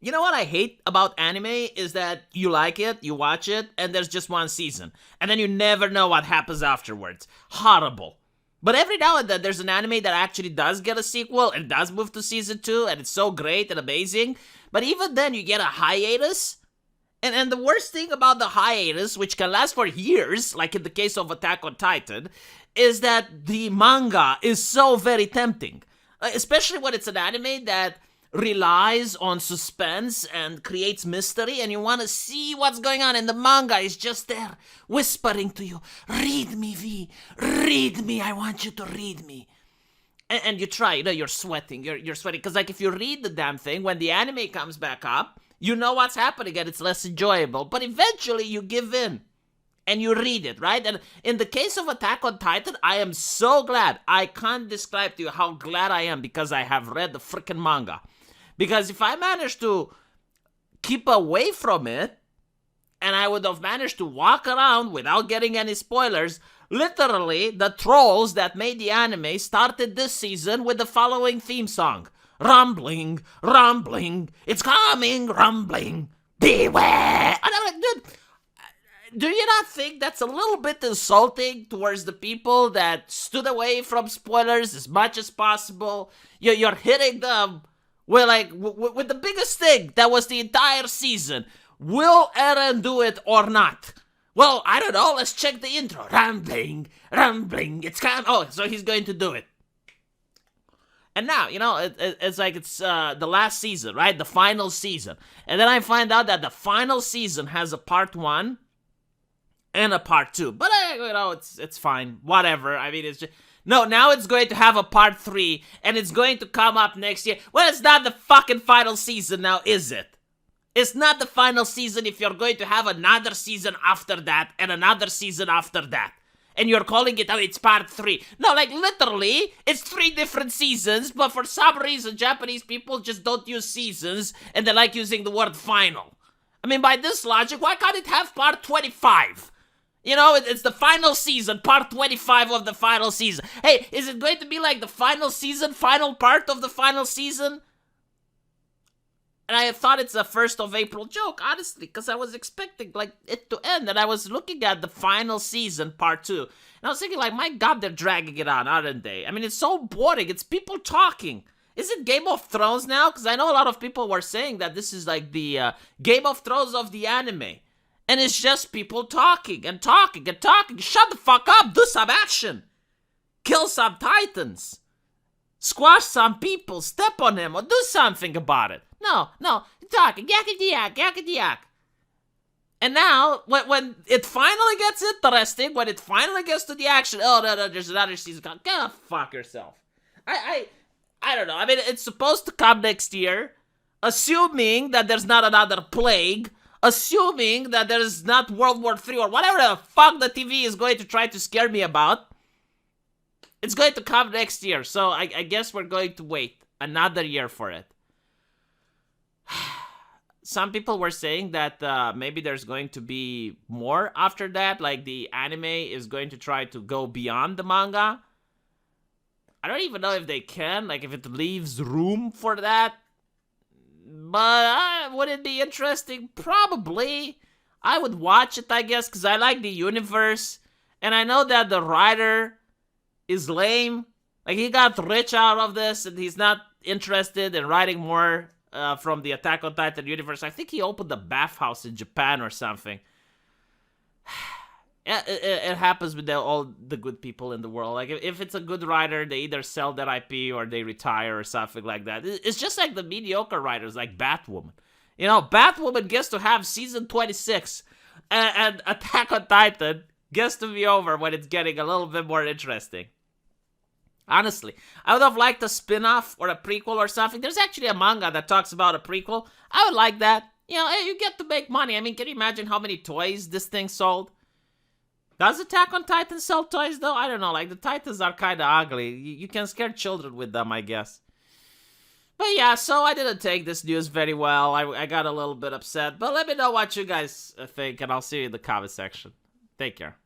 You know what I hate about anime is that you like it, you watch it, and there's just one season. And then you never know what happens afterwards. Horrible. But every now and then there's an anime that actually does get a sequel and does move to season 2, and it's so great and amazing. But even then you get a hiatus. And the worst thing about the hiatus, which can last for years, like in the case of Attack on Titan, is that the manga is so very tempting. Especially when it's an anime that relies on suspense and creates mystery, and you want to see what's going on, and the manga is just there whispering to you, read me, V, read me, I want you to read me. And you try, you're sweating, you're sweating, because like if you read the damn thing, when the anime comes back up, you know what's happening and it's less enjoyable, but eventually you give in and you read it, right? And in the case of Attack on Titan, I am so glad. I can't describe to you how glad I am because I have read the freaking manga. Because if I managed to keep away from it, and I would have managed to walk around without getting any spoilers, literally, the trolls that made the anime started this season with the following theme song. Rumbling, rumbling, it's coming, rumbling, beware. And I'm like, dude, do you not think that's a little bit insulting towards the people that stood away from spoilers as much as possible? You're hitting them with the biggest thing that was the entire season. Will Eren do it or not? Well, I don't know. Let's check the intro. Rumbling, rumbling. It's kind. Oh, so he's going to do it. And now, it's like it's the last season, right? The final season. And then I find out that the final season has a part 1 and a part 2. But, it's fine. Whatever. I mean, it's just... No, now it's going to have a part 3, and it's going to come up next year. Well, it's not the fucking final season now, is it? It's not the final season if you're going to have another season after that, and another season after that. And you're calling it, it's part 3. No, like, literally, it's 3 different seasons, but for some reason, Japanese people just don't use seasons, and they like using the word final. I mean, by this logic, why can't it have part 25? It's the final season, part 25 of the final season. Hey, is it going to be like the final season, final part of the final season? And I thought it's a 1st of April joke, honestly, because I was expecting, it to end. And I was looking at the final season, part 2. And I was thinking, my God, they're dragging it on, aren't they? I mean, it's so boring. It's people talking. Is it Game of Thrones now? Because I know a lot of people were saying that this is like the Game of Thrones of the anime. And it's just people talking and talking and talking. Shut the fuck up. Do some action. Kill some titans. Squash some people. Step on them or do something about it. No. Talking. Yakety-yak, yakety-yak. And now, when it finally gets interesting, when it finally gets to the action, no, there's another season coming. Go fuck yourself. I don't know. I mean, it's supposed to come next year. Assuming that there's not another plague. Assuming that there's not World War III or whatever the fuck the TV is going to try to scare me about. It's going to come next year, so I guess we're going to wait another year for it. Some people were saying that maybe there's going to be more after that, like the anime is going to try to go beyond the manga. I don't even know if they can, like if it leaves room for that. But would it be interesting? Probably. I would watch it, I guess, because I like the universe. And I know that the writer is lame. Like, he got rich out of this, and he's not interested in writing more from the Attack on Titan universe. I think he opened a bathhouse in Japan or something. It happens with all the good people in the world. Like, if it's a good writer, they either sell that IP or they retire or something like that. It's just like the mediocre writers, like Batwoman. Batwoman gets to have season 26, and Attack on Titan gets to be over when it's getting a little bit more interesting. Honestly, I would have liked a spin-off or a prequel or something. There's actually a manga that talks about a prequel. I would like that. You get to make money. I mean, can you imagine how many toys this thing sold? Does Attack on Titan sell toys, though? I don't know. Like, the Titans are kind of ugly. You can scare children with them, I guess. But yeah, so I didn't take this news very well. I got a little bit upset. But let me know what you guys think, and I'll see you in the comment section. Take care.